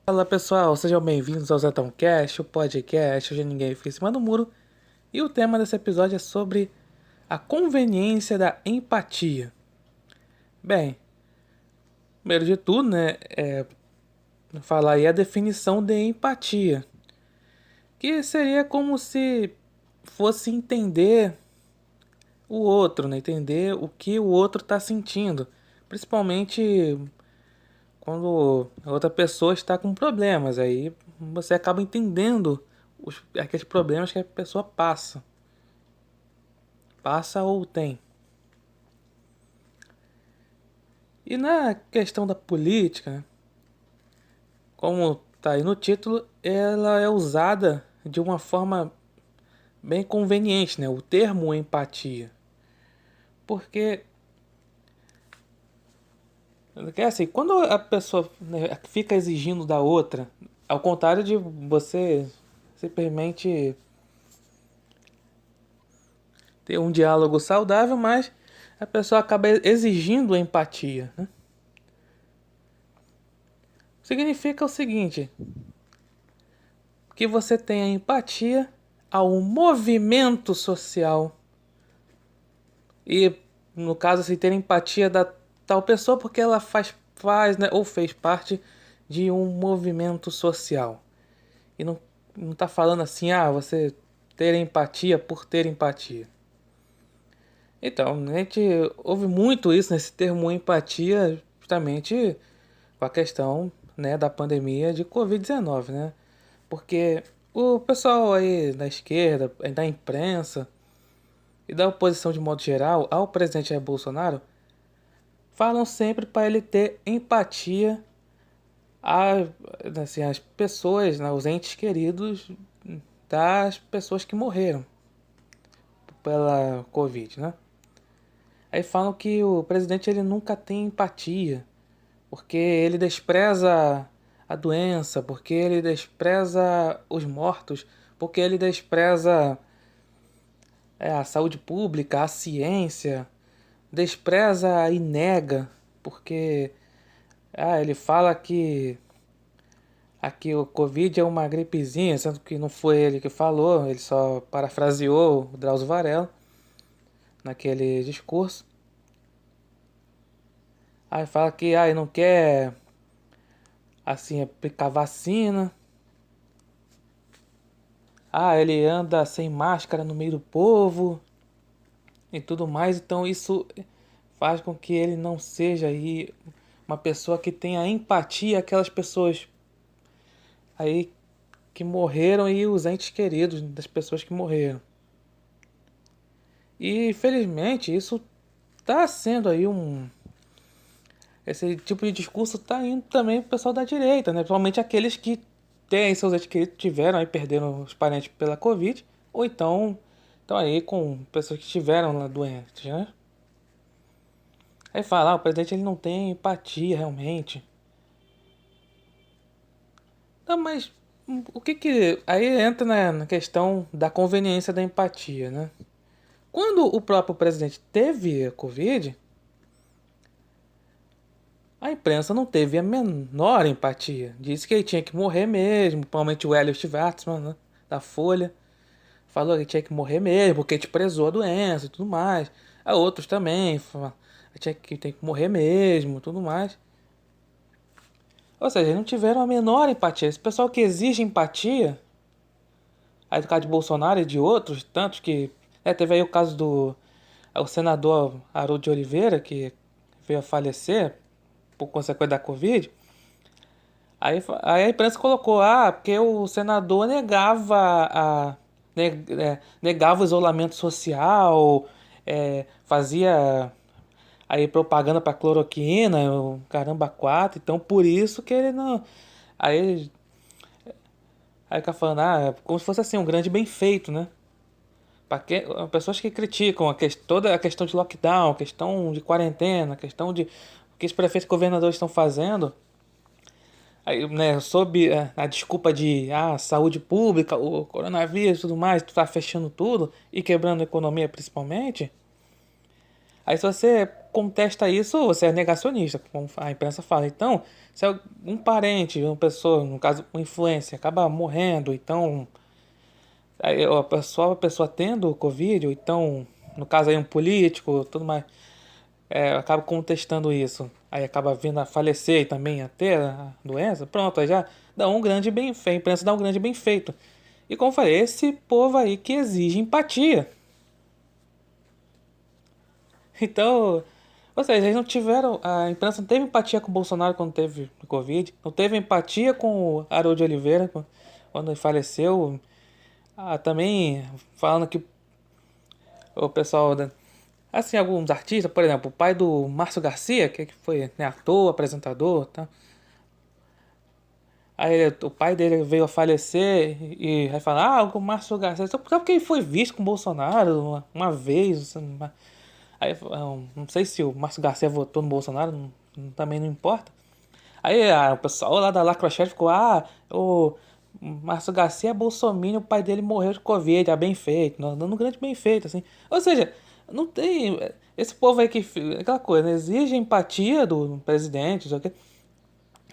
Fala pessoal, sejam bem-vindos ao ZetãoCast, o podcast Hoje Ninguém Fica em Cima do Muro. E o tema desse episódio é sobre a conveniência da empatia. Bem, primeiro de tudo, falar aí a definição de empatia, que seria como se fosse entender o outro, né? Entender o que o outro está sentindo, principalmente quando a outra pessoa está com problemas, aí você acaba entendendo aqueles problemas que a pessoa passa ou tem. E na questão da política, né, como está aí no título, ela é usada de uma forma bem conveniente, né? O termo empatia. Porque é assim, quando a pessoa, né, fica exigindo da outra, ao contrário de você simplesmente ter um diálogo saudável, mas a pessoa acaba exigindo empatia, né? Significa o seguinte, que você tenha empatia ao movimento social e, no caso, assim, ter empatia da tal pessoa porque ela faz, né, ou fez parte de um movimento social. E não tá falando assim, você ter empatia por ter empatia. Então, a gente ouve muito isso nesse termo empatia, justamente com a questão, né, da pandemia de Covid-19, né? Porque o pessoal aí da esquerda, da imprensa e da oposição de modo geral ao presidente Jair Bolsonaro falam sempre para ele ter empatia a, assim, às pessoas, né, os entes queridos das pessoas que morreram pela Covid, né? Aí falam que o presidente ele nunca tem empatia, porque ele despreza a doença, porque ele despreza os mortos, porque ele despreza a saúde pública, a ciência, despreza e nega, porque ele fala que aqui o Covid é uma gripezinha, sendo que não foi ele que falou, ele só parafraseou o Drauzio Varela naquele discurso. Aí fala que não quer assim aplicar vacina. Ele anda sem máscara no meio do povo e tudo mais, então isso faz com que ele não seja aí uma pessoa que tenha empatia àquelas pessoas aí que morreram e os entes queridos das pessoas que morreram. E felizmente isso está sendo aí esse tipo de discurso está indo também pro pessoal da direita, né? Principalmente aqueles que têm seus entes queridos, tiveram aí, perderam os parentes pela Covid, ou então estão aí com pessoas que tiveram lá doentes, né? Aí fala, o presidente ele não tem empatia realmente. Não, mas o que que... Aí entra na questão da conveniência da empatia, né? Quando o próprio presidente teve a Covid, a imprensa não teve a menor empatia. Disse que ele tinha que morrer mesmo, principalmente o Elliot Schwartzman, né, da Folha. Falou que tinha que morrer mesmo, porque desprezou a doença e tudo mais. A outros também, falaram que tem que morrer mesmo, tudo mais. Ou seja, eles não tiveram a menor empatia. Esse pessoal que exige empatia, aí do caso de Bolsonaro e de outros, tantos que... teve aí o caso do o senador Haroldo de Oliveira, que veio a falecer por consequência da Covid. Aí a imprensa colocou, porque o senador negava o isolamento social, fazia aí propaganda para cloroquina, o caramba quatro, então por isso que ele não. Aí, aí fica falando, como se fosse assim, um grande bem feito, né? Para pessoas que criticam toda a questão de lockdown, a questão de quarentena, a questão de o que os prefeitos e governadores estão fazendo. Aí, né, sob a desculpa de saúde pública, o coronavírus e tudo mais, tu tá fechando tudo e quebrando a economia principalmente. Aí se você contesta isso, você é negacionista, como a imprensa fala. Então, se um parente, uma pessoa, no caso, um influencer, acaba morrendo, então aí a pessoa tendo Covid, ou então, no caso aí um político, tudo mais, acaba contestando isso. Aí acaba vindo a falecer e também a ter a doença, pronto, aí já dá um grande bem feito, a imprensa dá um grande bem feito. E como eu falei, esse povo aí que exige empatia. Então, ou seja, eles não tiveram. A imprensa não teve empatia com o Bolsonaro quando teve Covid, não teve empatia com o Haroldo de Oliveira quando ele faleceu. Também falando que o pessoal, né, assim, alguns artistas, por exemplo, o pai do Márcio Garcia, que foi, né, ator, apresentador, tá? Aí o pai dele veio a falecer e vai falar, o Márcio Garcia, só porque ele foi visto com o Bolsonaro uma vez, aí não sei se o Márcio Garcia votou no Bolsonaro, também não importa. Aí o pessoal lá da Lacrochete ficou, o Márcio Garcia é bolsominion, o pai dele morreu de Covid, bem feito, dando um grande bem feito, assim. Ou seja, não tem. Esse povo aí que. Aquela coisa, né? Exige empatia do presidente, não sei o quê.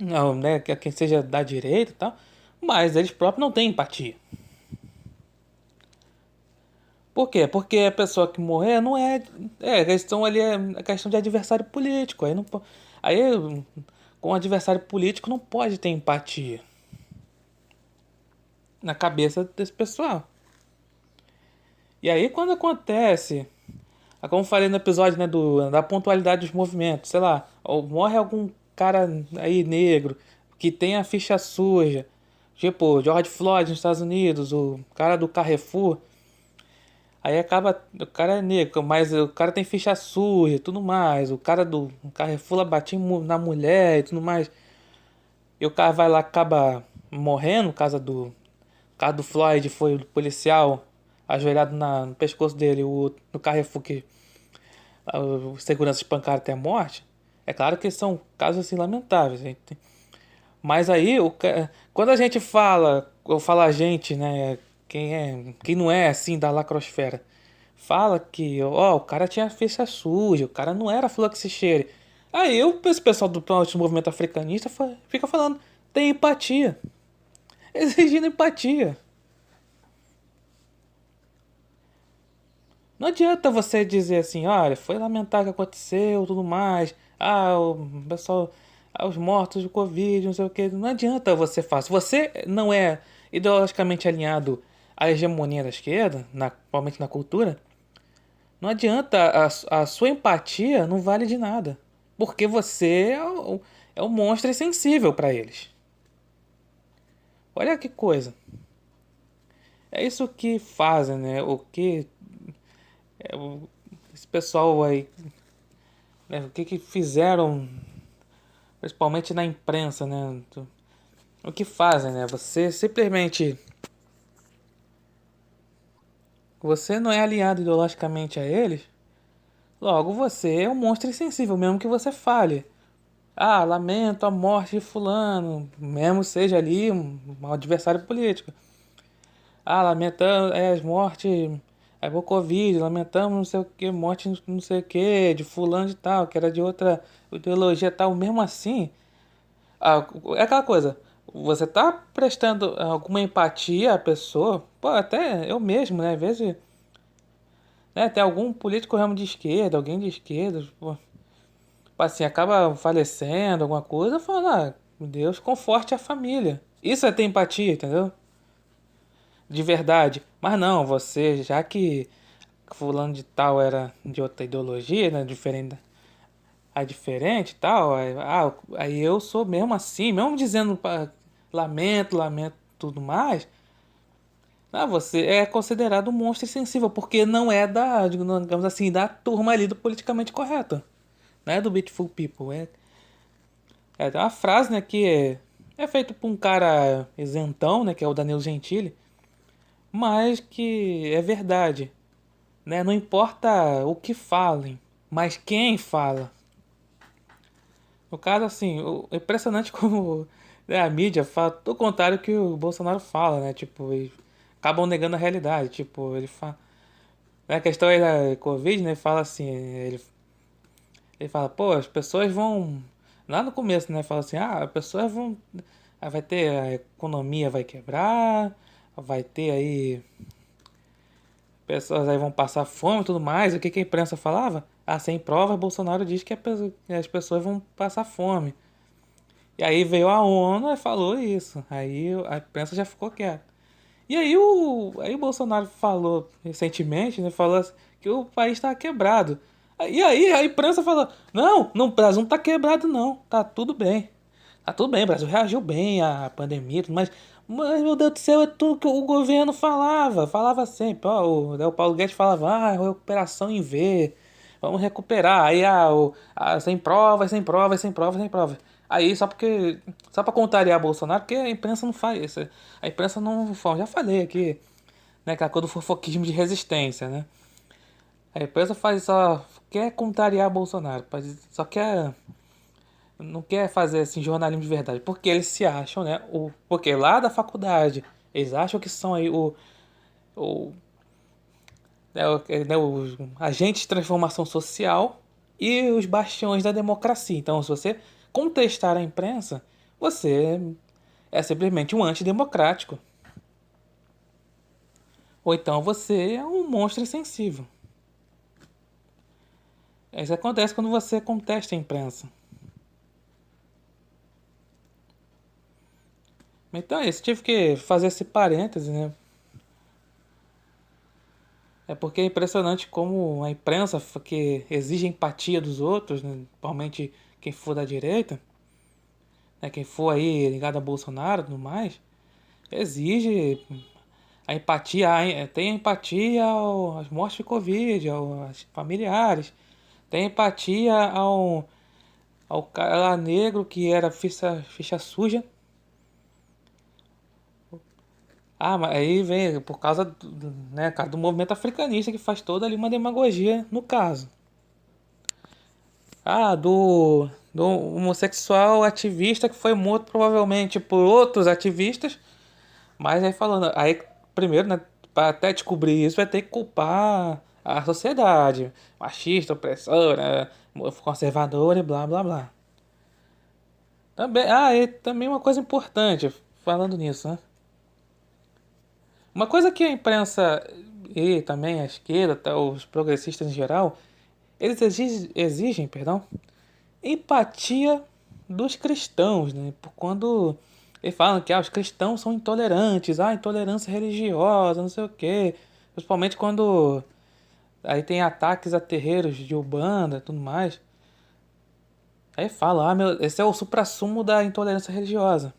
Não, né? Que quem seja da direita e tal. Mas eles próprios não têm empatia. Por quê? Porque a pessoa que morrer não é. A questão ali é a questão de adversário político. Aí, não, aí com um adversário político não pode ter empatia na cabeça desse pessoal. E aí quando acontece, como eu falei no episódio, né, da pontualidade dos movimentos, sei lá, ou morre algum cara aí negro que tem a ficha suja, tipo George Floyd nos Estados Unidos, o cara do Carrefour, aí acaba, o cara é negro, mas o cara tem ficha suja e tudo mais, o cara do Carrefour lá batia na mulher e tudo mais, e o cara vai lá acaba morrendo, caso do Floyd foi o policial ajoelhado no pescoço dele, no Carrefour que os seguranças espancaram até a morte. É claro que são casos assim lamentáveis, gente. Mas aí, quando a gente fala, ou fala a gente, né, quem não é assim da lacrosfera, fala que, ó, o cara tinha ficha suja, o cara não era flor que se cheire. Aí esse pessoal do movimento africanista fica falando, tem empatia, exigindo empatia. Não adianta você dizer assim, olha, foi lamentável o que aconteceu, tudo mais. O pessoal, os mortos do Covid, não sei o que. Não adianta você fazer. Se você não é ideologicamente alinhado à hegemonia da esquerda, principalmente na cultura, não adianta, a sua empatia não vale de nada. Porque você é o monstro insensível para eles. Olha que coisa. É isso que fazem, né? Esse pessoal aí, né? O que fizeram, principalmente na imprensa, né? O que fazem, né? Você não é alinhado ideologicamente a eles, logo você é um monstro insensível, mesmo que você fale. Lamento a morte de fulano, mesmo seja ali um adversário político. Lamentamos as mortes, o Covid, lamentamos não sei o que, morte não sei o que, de fulano de tal, que era de outra ideologia tal, mesmo assim. É aquela coisa, você tá prestando alguma empatia à pessoa, pô, até eu mesmo, né, às vezes, né, tem algum político ramo de esquerda, alguém de esquerda, pô, assim, acaba falecendo, alguma coisa, fala, Deus conforte a família. Isso é ter empatia, entendeu? De verdade. Mas não, você, já que fulano de tal era de outra ideologia, né, diferente, diferente e tal, aí eu sou mesmo assim, mesmo dizendo lamento, lamento tudo mais, você é considerado um monstro insensível, porque não é digamos assim, da turma ali do politicamente correto, não é do Beautiful People, tem uma frase, né, que é feita por um cara isentão, né, que é o Danilo Gentili, mas que é verdade, né, não importa o que falem, mas quem fala. No caso, assim, é impressionante como, né, a mídia fala todo o contrário que o Bolsonaro fala, né? Tipo, eles acabam negando a realidade. Tipo, ele fala. Na questão aí da Covid, né? Ele fala assim, ele Ele fala, pô, as pessoas vão. Lá no começo, né? Fala assim, as pessoas vão. Vai ter. A economia vai quebrar, vai ter aí. Pessoas aí vão passar fome e tudo mais. O que que a imprensa falava? Ah, sem provas, Bolsonaro diz que as pessoas vão passar fome. E aí veio a ONU e falou isso. Aí a imprensa já ficou quieta. E aí o Bolsonaro falou recentemente, né? Falou assim, que o país está quebrado. E aí a imprensa falou, não, o Brasil não tá quebrado não, tá tudo bem. Tá tudo bem, o Brasil reagiu bem à pandemia, mas meu Deus do céu, é tudo que o governo falava sempre, ó, o Paulo Guedes falava, recuperação em V, vamos recuperar, aí sem provas, sem provas, sem provas, sem provas. Aí só pra contrariar Bolsonaro, porque a imprensa não faz isso, a imprensa não fala, já falei aqui, né, aquela coisa do fofoquismo de resistência, né, a imprensa faz só, quer contrariar Bolsonaro, só quer não quer fazer assim jornalismo de verdade, porque eles se acham, né? Porque lá da faculdade eles acham que são aí o, os agentes de transformação social e os bastiões da democracia. Então, se você contestar a imprensa, você é simplesmente um antidemocrático. Ou então você é um monstro insensível. Isso acontece quando você contesta a imprensa. Então é isso, tive que fazer esse parêntese, né? É porque é impressionante como a imprensa que exige empatia dos outros, né? Principalmente quem for da direita, né? Quem for aí ligado a Bolsonaro e tudo mais, exige a empatia, tem empatia às mortes de Covid, aos familiares, tem empatia ao cara lá negro que era ficha suja. Mas aí vem por causa né, causa do movimento africanista que faz toda ali uma demagogia no caso. Do homossexual ativista que foi morto provavelmente por outros ativistas. Mas aí falando, aí primeiro, né, para até descobrir isso, vai ter que culpar a sociedade machista, opressora, conservadora e blá blá blá. Também, e também uma coisa importante, falando nisso, né? Uma coisa que a imprensa e também a esquerda, os progressistas em geral, eles exigem, perdão, empatia dos cristãos, né? Por quando eles falam que os cristãos são intolerantes, intolerância religiosa, não sei o quê. Principalmente quando aí tem ataques a terreiros de Umbanda e tudo mais. Aí fala, esse é o suprassumo da intolerância religiosa.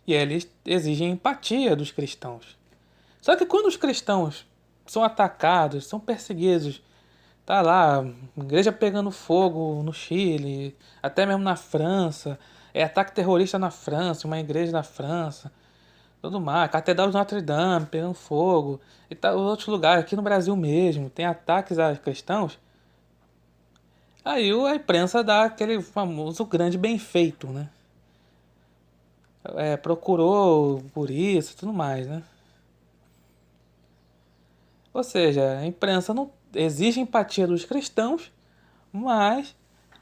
E aí eles exigem empatia dos cristãos. Só que quando os cristãos são atacados, são perseguidos, tá lá, igreja pegando fogo no Chile, até mesmo na França, ataque terrorista na França, uma igreja na França, tudo mais, Catedral de Notre Dame pegando fogo, e tá outros lugares, aqui no Brasil mesmo, tem ataques a cristãos. Aí a imprensa dá aquele famoso grande bem feito, né? Procurou por isso e tudo mais, né? Ou seja, a imprensa não exige empatia dos cristãos, mas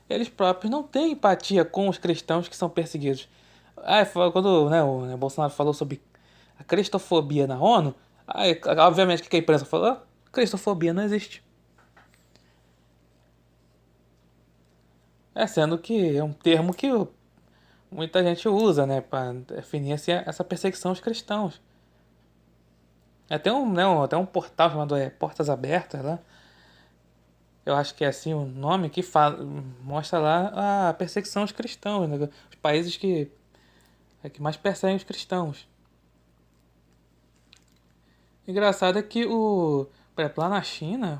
eles próprios não têm empatia com os cristãos que são perseguidos. Quando né, o Bolsonaro falou sobre a cristofobia na ONU, obviamente que a imprensa falou, cristofobia não existe. Sendo que é um termo que muita gente usa, né, para definir assim, essa perseguição aos cristãos. Até um portal chamado Portas Abertas lá. Eu acho que é assim o nome que mostra lá a perseguição aos cristãos, né? Os países que mais perseguem os cristãos. Engraçado é que por exemplo, lá na China,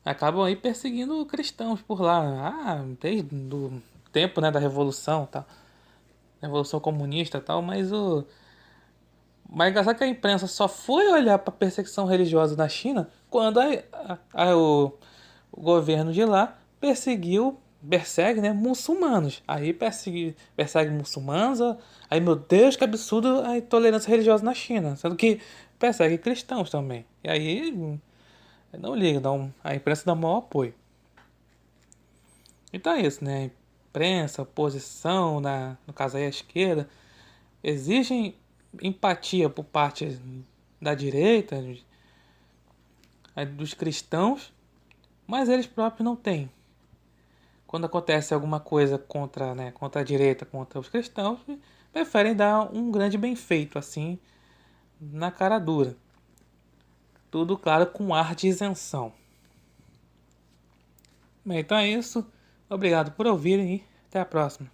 acabam aí perseguindo cristãos por lá. Desde o tempo, né, da Revolução, tal. Revolução comunista, tal, mas engraçado que a imprensa só foi olhar para perseguição religiosa na China quando o governo de lá persegue, né, muçulmanos. Aí persegue muçulmanos, aí meu Deus, que absurdo a intolerância religiosa na China, sendo que persegue cristãos também. E aí Não liga, a imprensa dá o maior apoio. Então é isso, né? A imprensa, a oposição, no caso aí a esquerda, exigem empatia por parte da direita, dos cristãos, mas eles próprios não têm. Quando acontece alguma coisa contra, né, contra a direita, contra os cristãos, preferem dar um grande bem feito, assim, na cara dura. Tudo, claro, com ar de isenção. Bem, então é isso. Obrigado por ouvirem e até a próxima.